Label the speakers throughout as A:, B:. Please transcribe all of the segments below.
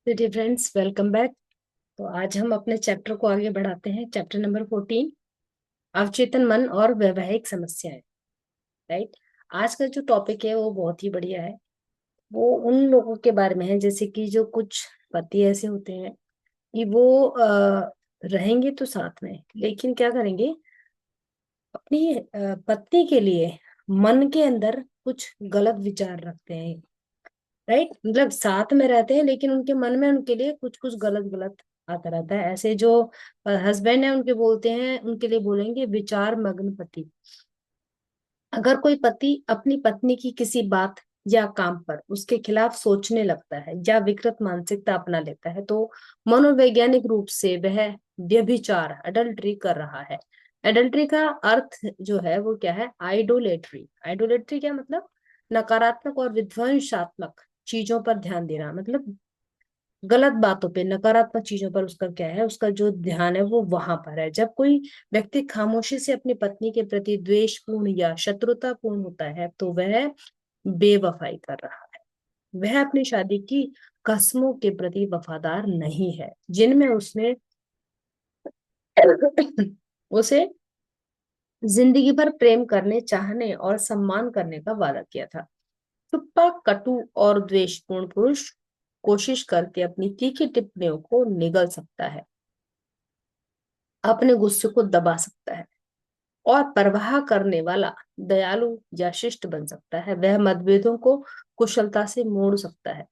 A: Dear friends, welcome back. तो आज हम अपने चैप्टर को आगे बढ़ाते हैं। चैप्टर नंबर 14, अवचेतन मन और वैवाहिक समस्याएं। राइट। आज का जो टॉपिक है वो बहुत ही बढ़िया है। वो उन लोगों के बारे में है, जैसे कि जो कुछ पति ऐसे होते हैं कि वो रहेंगे तो साथ में, लेकिन क्या करेंगे, अपनी पत्नी के लिए मन के अंदर कुछ गलत विचार रखते हैं। राइट, मतलब साथ में रहते हैं लेकिन उनके मन में उनके लिए कुछ कुछ गलत गलत आता रहता है। ऐसे जो हस्बैंड है उनके बोलते हैं, उनके लिए बोलेंगे विचार मग्न पति। अगर कोई पति अपनी पत्नी की किसी बात या काम पर उसके खिलाफ सोचने लगता है या विकृत मानसिकता अपना लेता है, तो मनोवैज्ञानिक रूप से वह व्यभिचार, अडल्ट्री कर रहा है। एडल्ट्री का अर्थ जो है वो क्या है? आइडोलेट्री। आइडोलेट्री क्या मतलब? नकारात्मक और विध्वंसात्मक चीजों पर ध्यान देना, मतलब गलत बातों पे, नकारात्मक चीजों पर उसका क्या है, उसका जो ध्यान है वो वहां पर है। जब कोई व्यक्ति खामोशी से अपनी पत्नी के प्रति द्वेषपूर्ण या शत्रुतापूर्ण होता है तो वह बेवफाई कर रहा है। वह अपनी शादी की कस्मों के प्रति वफादार नहीं है, जिनमें उसने उसे जिंदगी भर प्रेम करने, चाहने और सम्मान करने का वादा किया था। चुप्पा, कटु और द्वेषपूर्ण पुरुष कोशिश करके अपनी तीखी टिप्पणियों को निगल सकता है, अपने गुस्से को दबा सकता है और परवाह करने वाला दयालु या शिष्ट बन सकता है। वह मतभेदों को कुशलता से मोड़ सकता है।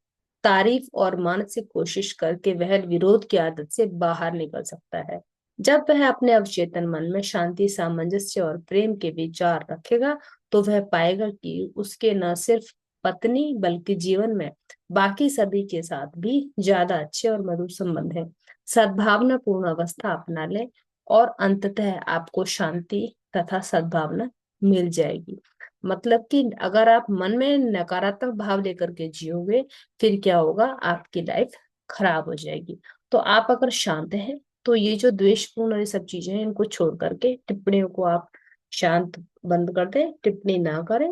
A: तारीफ और मानसिक कोशिश करके वह विरोध की आदत से बाहर निकल सकता है। जब वह अपने अवचेतन मन में शांति, सामंजस्य और प्रेम के विचार रखेगा, तो वह पाएगा कि उसके न सिर्फ पत्नी बल्कि जीवन में बाकी सभी के साथ भी ज्यादा अच्छे और मधुर संबंध है। सद्भावना पूर्ण अवस्था अपना ले और अंततः आपको शांति तथा सद्भावना मिल जाएगी। मतलब कि अगर आप मन में नकारात्मक भाव लेकर के जियोगे, फिर क्या होगा? आपकी लाइफ खराब हो जाएगी। तो आप अगर शांत हैं, तो ये जो द्वेषपूर्ण और ये सब चीजें हैं, इनको छोड़ करके टिप्पणियों को आप शांत बंद कर दें, टिप्पणी ना करें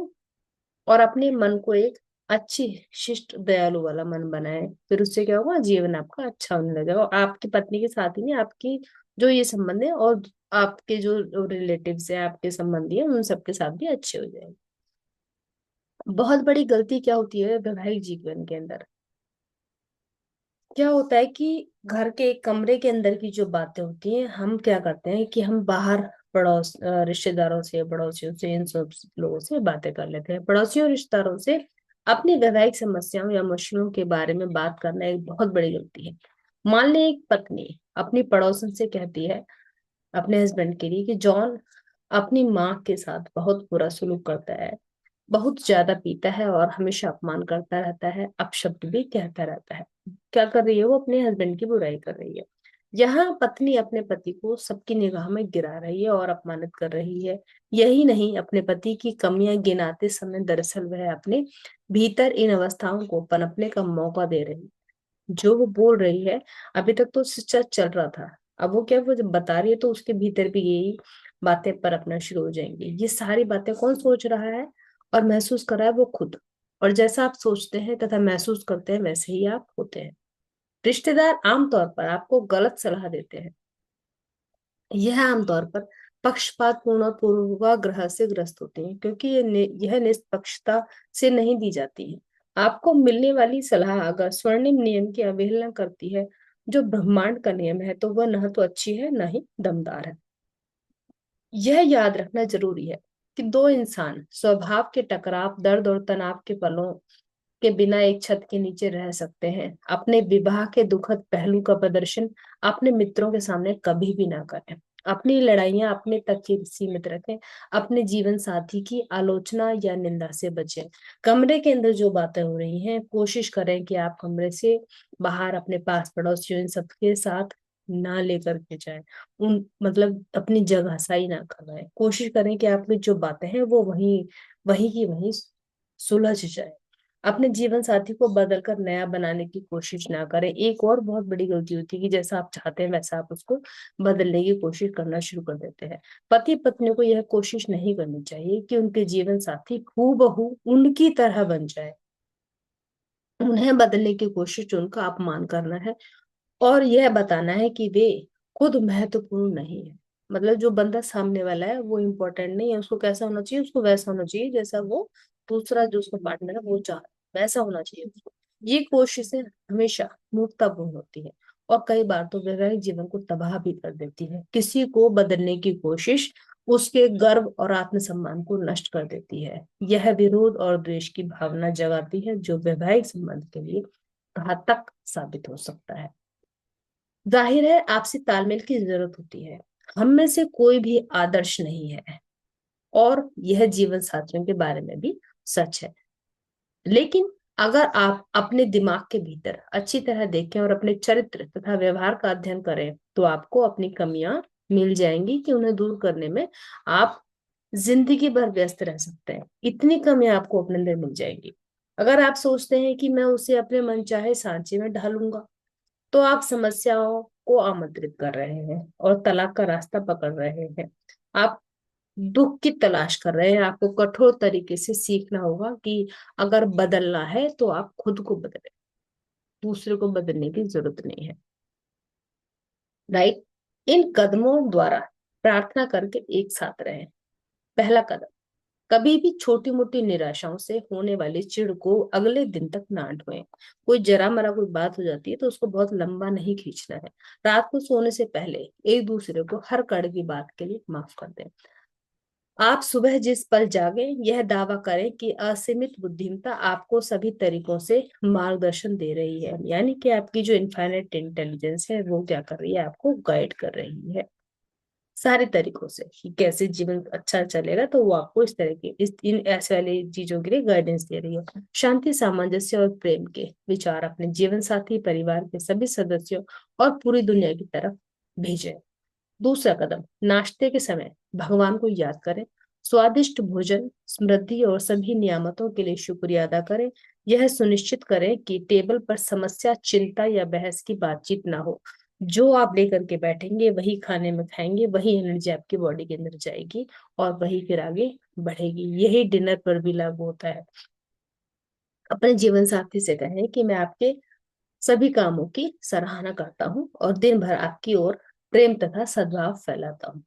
A: और अपने मन को एक अच्छी, शिष्ट, दयालु वाला मन बनाए। फिर उससे क्या होगा? जीवन आपका अच्छा होने लगेगा और आपकी पत्नी के साथ ही नहीं, आपकी जो ये संबंध है और आपके जो रिलेटिव्स है, आपके संबंधी है, उन सबके साथ भी अच्छे हो जाएंगे। बहुत बड़ी गलती क्या होती है वैवाहिक जीवन के अंदर? क्या होता है कि घर के एक कमरे के अंदर की जो बातें होती हैं, हम क्या करते हैं कि हम बाहर पड़ोस, रिश्तेदारों से, पड़ोसियों से, इन सब लोगों से बातें कर लेते हैं। पड़ोसियों, रिश्तेदारों से अपनी वैवाहिक समस्याओं या मुश्किलों के बारे में बात करना एक बहुत बड़ी गलती है। मान लें एक पत्नी अपनी पड़ोसन से कहती है अपने हस्बैंड के लिए कि जॉन अपनी माँ के साथ बहुत बुरा सलूक करता है, बहुत ज्यादा पीता है और हमेशा अपमान करता रहता है, अपशब्द भी कहता रहता है। क्या कर रही है? वो अपने हस्बैंड की बुराई कर रही है। यहाँ पत्नी अपने पति को सबकी निगाह में गिरा रही है और अपमानित कर रही है। यही नहीं, अपने पति की कमियां गिनाते समय दरअसल वह अपने भीतर इन अवस्थाओं को पनपने का मौका दे रही है। जो वो बोल रही है, अभी तक तो सच चल रहा था, अब वो क्या, वो जब बता रही है तो उसके भीतर भी यही बातें पनपना शुरू हो जाएंगी। ये सारी बातें कौन सोच रहा है और महसूस कर रहा है? वो खुद। और जैसा आप सोचते हैं तथा महसूस करते हैं, वैसे ही आप होते हैं। रिश्तेदार आमतौर पर आपको गलत सलाह देते हैं। यह आमतौर पर पक्षपातपूर्ण और पूर्वाग्रह से ग्रस्त होते हैं, क्योंकि यह निष्पक्षता से नहीं दी जाती है। आपको मिलने वाली सलाह अगर स्वर्णिम नियम की अवहेलना करती है, जो ब्रह्मांड का नियम है, तो वह न तो अच्छी है, न ही दमदार है। यह याद रखना जरूरी है कि दो इंसान स्वभाव के टकराव, दर्द और तनाव के पलों के बिना एक छत के नीचे रह सकते हैं। अपने विवाह के दुखद पहलू का प्रदर्शन अपने मित्रों के सामने कभी भी ना करें। अपनी लड़ाइयां अपने तक ही सीमित रखें। अपने जीवन साथी की आलोचना या निंदा से बचें। कमरे के अंदर जो बातें हो रही हैं, कोशिश करें कि आप कमरे से बाहर अपने पास पड़ोसियों इन सबके साथ ना लेकर के जाएं। उन मतलब अपनी जगह सही ना करवाएं। कोशिश करें कि आपकी जो बातें हैं वो वहीं वहीं की वहीं सुलझ जाए। अपने जीवन साथी को बदल कर नया बनाने की कोशिश ना करें। एक और बहुत बड़ी गलती होती है कि जैसा आप चाहते हैं वैसा आप उसको बदलने की कोशिश करना शुरू कर देते हैं। पति पत्नी को यह कोशिश नहीं करनी चाहिए कि उनके जीवन साथी हूबहू उनकी तरह बन जाए, उन्हें बदलने की कोशिश, उनका अपमान करना है और यह बताना है कि वे खुद महत्वपूर्ण नहीं है। मतलब जो बंदा सामने वाला है वो इम्पोर्टेंट नहीं है, उसको कैसा होना चाहिए, उसको वैसा होना चाहिए जैसा वो दूसरा जो उसका पार्टनर है वो चाह रहा है, वैसा होना चाहिए उसको। ये कोशिशें हमेशा मूर्खतापूर्ण होती है और कई बार तो वैवाहिक जीवन को तबाह भी कर देती है। किसी को बदलने की कोशिश उसके गर्व और आत्मसम्मान को नष्ट कर देती है। यह विरोध और द्वेष की भावना जगाती है जो वैवाहिक संबंध के लिए घातक साबित हो सकता है। जाहिर है आपसी तालमेल की जरूरत होती है। हम में से कोई भी आदर्श नहीं है और यह जीवन साथियों के बारे में भी सच है। लेकिन अगर आप अपने दिमाग के भीतर अच्छी तरह देखें और अपने चरित्र तथा व्यवहार का अध्ययन करें तो आपको अपनी कमियां मिल जाएंगी कि उन्हें दूर करने में आप जिंदगी भर व्यस्त रह सकते हैं। इतनी कमियां आपको अपने अंदर मिल जाएंगी। अगर आप सोचते हैं कि मैं उसे अपने मनचाहे सांचे में ढालूंगा तो आप समस्याओं को आमंत्रित कर रहे हैं और तलाक का रास्ता पकड़ रहे हैं। आप दुख की तलाश कर रहे हैं। आपको कठोर तरीके से सीखना होगा कि अगर बदलना है तो आप खुद को बदलें, दूसरे को बदलने की जरूरत नहीं है। राइट। इन कदमों द्वारा प्रार्थना करके एक साथ रहें। पहला कदम, कभी भी छोटी मोटी निराशाओं से होने वाली चिढ़ को अगले दिन तक ना ढोएं। कोई जरा मरा कोई बात हो जाती है तो उसको बहुत लंबा नहीं खींचना है। रात को सोने से पहले एक दूसरे को हर कड़वी बात के लिए माफ कर दें। आप सुबह जिस पल जागे यह दावा करें कि असीमित बुद्धिमत्ता आपको सभी तरीकों से मार्गदर्शन दे रही है, यानी कि आपकी जो इनफाइनाइट इंटेलिजेंस है वो क्या कर रही है, आपको गाइड कर रही है सारे तरीकों से कि कैसे जीवन अच्छा चलेगा। तो वो आपको इस तरह की इस इन ऐसे वाली चीजों के लिए गाइडेंस दे रही है। शांति, सामंजस्य और प्रेम के विचार अपने जीवन साथी, परिवार के सभी सदस्यों और पूरी दुनिया की तरफ भेजें। दूसरा कदम, नाश्ते के समय भगवान को याद करें। स्वादिष्ट भोजन, समृद्धि और सभी नियामतों के लिए शुक्रिया अदा करें। यह सुनिश्चित करें कि टेबल पर समस्या, चिंता या बहस की बातचीत ना हो। जो आप लेकर के बैठेंगे वही खाने में खाएंगे, वही एनर्जी आपकी बॉडी के अंदर जाएगी और वही फिर आगे बढ़ेगी। यही डिनर पर भी लागू होता है। अपने जीवन साथी से कहें कि मैं आपके सभी कामों की सराहना करता हूँ और दिन भर आपकी ओर प्रेम तथा सद्भाव फैलाता हूँ।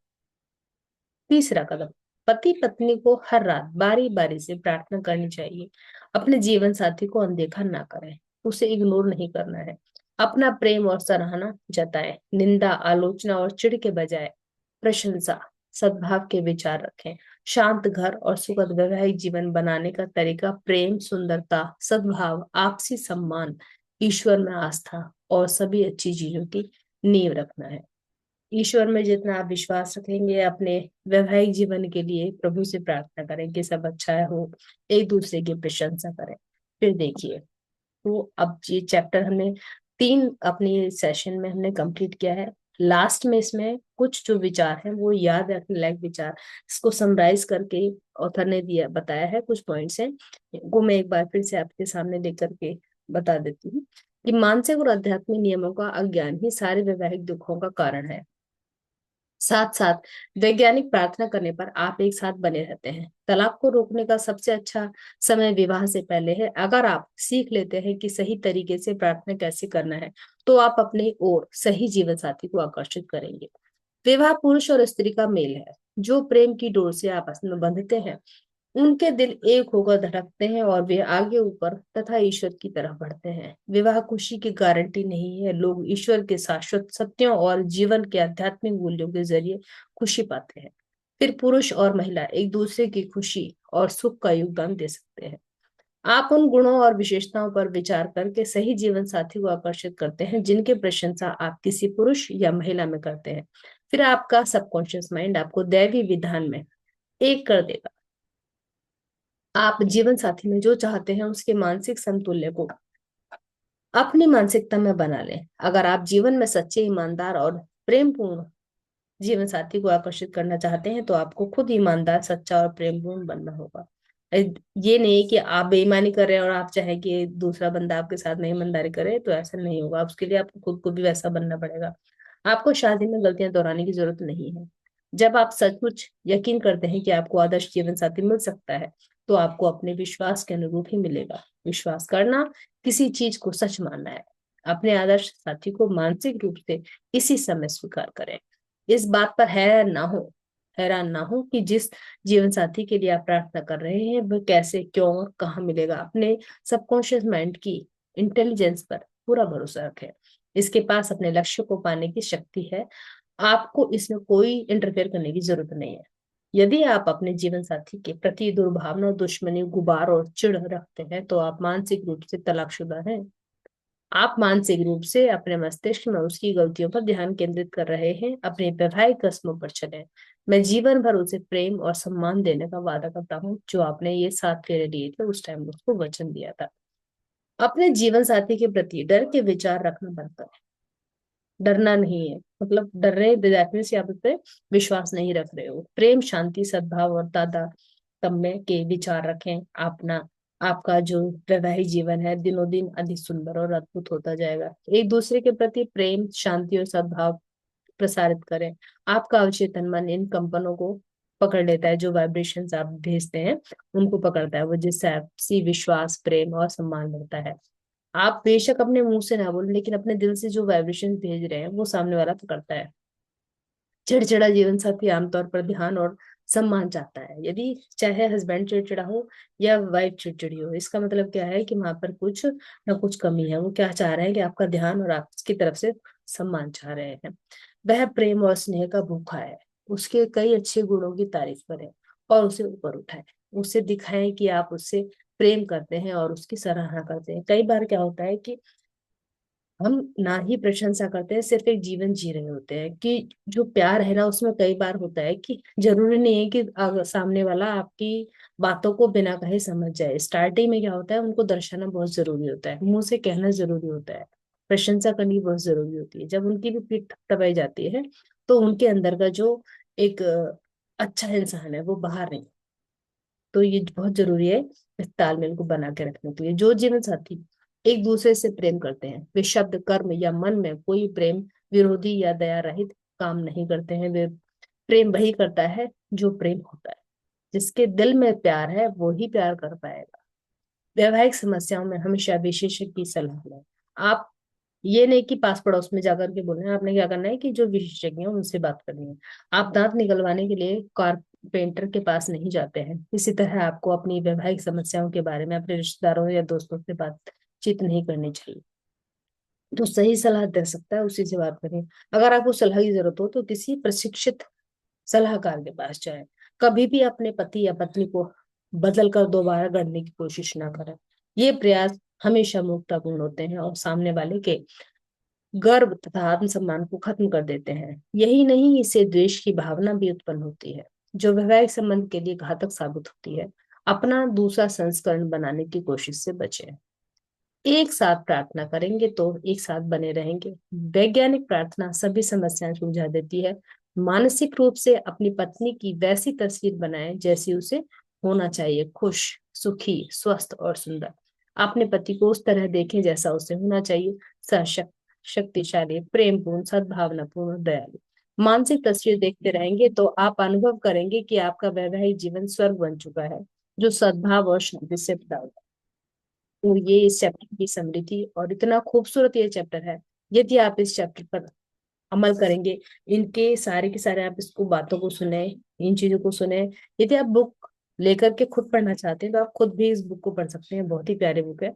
A: तीसरा कदम, पति पत्नी को हर रात बारी बारी से प्रार्थना करनी चाहिए। अपने जीवन साथी को अनदेखा ना करें, उसे इग्नोर नहीं करना है। अपना प्रेम और सराहना जताएं। निंदा, आलोचना और चिढ़ के बजाय प्रशंसा, सद्भाव के विचार रखें। शांत घर और सुखद वैवाहिक जीवन बनाने का तरीका प्रेम, सुंदरता, सद्भाव, आपसी सम्मान, ईश्वर में आस्था और सभी अच्छी चीजों की नींव रखना है। ईश्वर में जितना आप विश्वास रखेंगे, अपने वैवाहिक जीवन के लिए प्रभु से प्रार्थना करें कि सब अच्छा हो, एक दूसरे की प्रशंसा करें। फिर देखिए, तो अब ये चैप्टर हमने 3 अपनी सेशन में हमने कंप्लीट किया है। लास्ट में इसमें कुछ जो विचार हैं वो याद रखने लायक विचार, इसको समराइज करके ऑथर ने दिया बताया है, कुछ पॉइंट्स हैं वो मैं एक बार फिर से आपके सामने लेकर के बता देती हूँ कि मानसिक और आध्यात्मिक नियमों का अज्ञान ही सारे वैवाहिक दुखों का कारण है। साथ साथ वैज्ञानिक प्रार्थना करने पर आप एक साथ बने रहते हैं। तलाक को रोकने का सबसे अच्छा समय विवाह से पहले है। अगर आप सीख लेते हैं कि सही तरीके से प्रार्थना कैसे करना है तो आप अपने ओर सही जीवन साथी को आकर्षित करेंगे। विवाह पुरुष और स्त्री का मेल है जो प्रेम की डोर से आपस में बंधते हैं। उनके दिल एक होकर धड़कते हैं और वे आगे ऊपर तथा ईश्वर की तरफ बढ़ते हैं। विवाह खुशी की गारंटी नहीं है। लोग ईश्वर के शाश्वत सत्यों और जीवन के आध्यात्मिक मूल्यों के जरिए खुशी पाते हैं। फिर पुरुष और महिला एक दूसरे की खुशी और सुख का योगदान दे सकते हैं। आप उन गुणों और विशेषताओं पर विचार करके सही जीवन साथी को आकर्षित करते हैं जिनके प्रशंसा आप किसी पुरुष या महिला में करते हैं। फिर आपका सबकॉन्शियस माइंड आपको दैवी विधान में एक कर देगा। आप जीवन साथी में जो चाहते हैं उसके मानसिक संतुल्य को अपनी मानसिकता में बना लें। अगर आप जीवन में सच्चे, ईमानदार और प्रेमपूर्ण जीवन साथी को आकर्षित करना चाहते हैं तो आपको खुद ईमानदार, सच्चा और प्रेमपूर्ण बनना होगा। ये नहीं कि आप बेईमानी कर रहे हैं और आप चाहें कि दूसरा बंदा आपके साथ नहीं ईमानदारी करे, तो ऐसा नहीं होगा। उसके लिए आपको खुद को भी वैसा बनना पड़ेगा। आपको शादी में गलतियां दोहराने की जरूरत नहीं है। जब आप सचमुच यकीन करते हैं कि आपको आदर्श जीवन साथी मिल सकता है तो आपको अपने विश्वास के अनुरूप ही मिलेगा। विश्वास करना किसी चीज को सच मानना है। अपने आदर्श साथी को मानसिक रूप से इसी समय स्वीकार करें। इस बात पर हैरान ना हो कि जिस जीवन साथी के लिए आप प्रार्थना कर रहे हैं वह कैसे, क्यों और कहाँ मिलेगा। अपने सबकॉन्शियस माइंड की इंटेलिजेंस पर पूरा भरोसा रखें। इसके पास अपने लक्ष्य को पाने की शक्ति है। आपको इसमें कोई इंटरफेयर करने की जरूरत नहीं है। यदि आप अपने जीवन साथी के प्रति दुर्भावना, दुश्मनी, गुबार और चिढ़ रखते हैं तो आप मानसिक रूप से तलाकशुदा हैं। आप मानसिक रूप से अपने मस्तिष्क में उसकी गलतियों पर ध्यान केंद्रित कर रहे हैं। अपने वैवाहिक कस्मों पर चलें। मैं जीवन भर उसे प्रेम और सम्मान देने का वादा करता हूँ। जो आपने ये 7 फेरे लिए थे उस टाइम उसको वचन दिया था। अपने जीवन साथी के प्रति डर के विचार रखना बंद करें। डरना नहीं है, मतलब डर रहे दैट मीन्स आप उस पर विश्वास नहीं रख रहे हो। प्रेम, शांति, सद्भाव और तादात्म्य के विचार रखें। अपना आपका जो वैवाहिक जीवन है दिनों दिन अधिक सुंदर और अद्भुत होता जाएगा। एक दूसरे के प्रति प्रेम, शांति और सद्भाव प्रसारित करें। आपका अवचेतन मन इन कंपनों को पकड़ लेता है। जो वाइब्रेशंस आप भेजते हैं उनको पकड़ता है वो, जिससे आपसी विश्वास, प्रेम और सम्मान बढ़ता है। आप बेशक अपने मुंह से ना बोले लेकिन अपने दिल से जो वाइब्रेशन भेज रहे हैं वो सामने वाला पकड़ता है। चिड़चिड़ा जीवन साथी आमतौर पर ध्यान और सम्मान चाहता है। यदि चाहे हस्बैंड चिड़चिड़ा हो या वाइफ चिड़चिड़ी हो, इसका मतलब क्या है कि वहां पर कुछ ना कुछ कमी है। वो क्या चाह रहे हैं कि आपका ध्यान और आपकी तरफ से सम्मान चाह रहे हैं। वह प्रेम और स्नेह का भूखा है। उसके कई अच्छे गुणों की तारीफ करें और उसे ऊपर उठाएं। उसे दिखाएं कि आप उससे प्रेम करते हैं और उसकी सराहना करते हैं। कई बार क्या होता है कि हम ना ही प्रशंसा करते हैं, सिर्फ एक जीवन जी रहे होते हैं। कि जो प्यार है ना उसमें कई बार होता है कि जरूरी नहीं है कि सामने वाला आपकी बातों को बिना कहे समझ जाए। स्टार्टिंग में क्या होता है, उनको दर्शाना बहुत जरूरी होता है, मुंह से कहना जरूरी होता है, प्रशंसा करनी बहुत जरूरी होती है। जब उनकी भी पीठ थपथपाई जाती है तो उनके अंदर का जो एक अच्छा इंसान है वो बाहर नहीं। तो ये बहुत जरूरी है इस तालमेल को बना के रखने के लिए। जो जीवन साथी एक दूसरे से प्रेम करते हैं वे शब्द, कर्म या मन में कोई प्रेम विरोधी या दया रहित काम नहीं करते हैं। वे प्रेम वही करता है जो प्रेम होता है। जिसके दिल में प्यार है वो ही प्यार कर पाएगा। वैवाहिक समस्याओं में हमेशा विशेषज्ञ की सलाह लें। आप ये नहीं कि पास पड़ोस में जाकर के बोलना है। आपने क्या करना है कि जो विशेषज्ञ हैं उनसे बात करनी है। आप दांत निकलवाने के लिए कारपेंटर के पास नहीं जाते हैं। इसी तरह आपको अपनी वैवाहिक समस्याओं के बारे में अपने रिश्तेदारों या दोस्तों से बातचीत नहीं करनी चाहिए। जो सही सलाह दे सकता है उसी से बात करें। अगर आपको सलाह की जरूरत हो तो किसी प्रशिक्षित सलाहकार के पास जाएं। कभी भी अपने पति या पत्नी को बदल कर दोबारा गढ़ने की कोशिश ना करें। ये प्रयास हमेशा मूर्खतापूर्ण होते हैं और सामने वाले के गर्व तथा आत्मसम्मान को खत्म कर देते हैं। यही नहीं, इससे द्वेष की भावना भी उत्पन्न होती है जो वैवाहिक संबंध के लिए घातक साबित होती है। अपना दूसरा संस्करण बनाने की कोशिश से बचें। एक साथ प्रार्थना करेंगे तो एक साथ बने रहेंगे। वैज्ञानिक प्रार्थना सभी समस्याएं सुलझा देती है। मानसिक रूप से अपनी पत्नी की वैसी तस्वीर बनाएं जैसी उसे होना चाहिए, खुश, सुखी, स्वस्थ और सुंदर। अपने पति को उस तरह देखें जैसा उसे होना चाहिए, सशक्त, शक्तिशाली, प्रेमपूर्ण, सद्भावनापूर्ण, दयालु। मानसिक तस्वीर देखते रहेंगे तो आप अनुभव करेंगे कि आपका वैवाहिक जीवन स्वर्ग बन चुका है जो सद्भाव और शांति से भरा हुआ है। तो ये इस चैप्टर की समरी थी और इतना खूबसूरत ये चैप्टर है। यदि आप इस चैप्टर पर अमल करेंगे, इनके सारे के सारे आप इसको बातों को सुने, इन चीजों को सुने। यदि आप बुक लेकर के खुद पढ़ना चाहते हैं तो आप खुद भी इस बुक को पढ़ सकते हैं। बहुत ही प्यारी बुक है।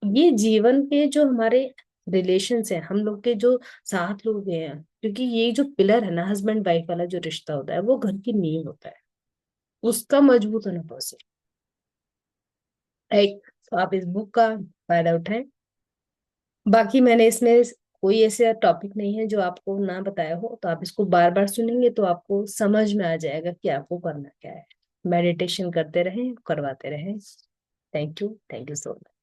A: ये जीवन के जो हमारे रिलेशंस हैं, हम लोग के जो साथ लोग हैं, क्योंकि ये जो पिलर है ना, हस्बैंड वाइफ वाला जो रिश्ता होता है वो घर की नींव होता है। उसका मजबूत होना बहुत जरूरी है। तो आप इस बुक का फायदा उठाएं। बाकी मैंने इसमें कोई ऐसा टॉपिक नहीं है जो आपको ना बताया हो। तो आप इसको बार बार सुनेंगे तो आपको समझ में आ जाएगा कि आपको करना क्या है। मेडिटेशन करते रहें, करवाते रहें। Thank you so much.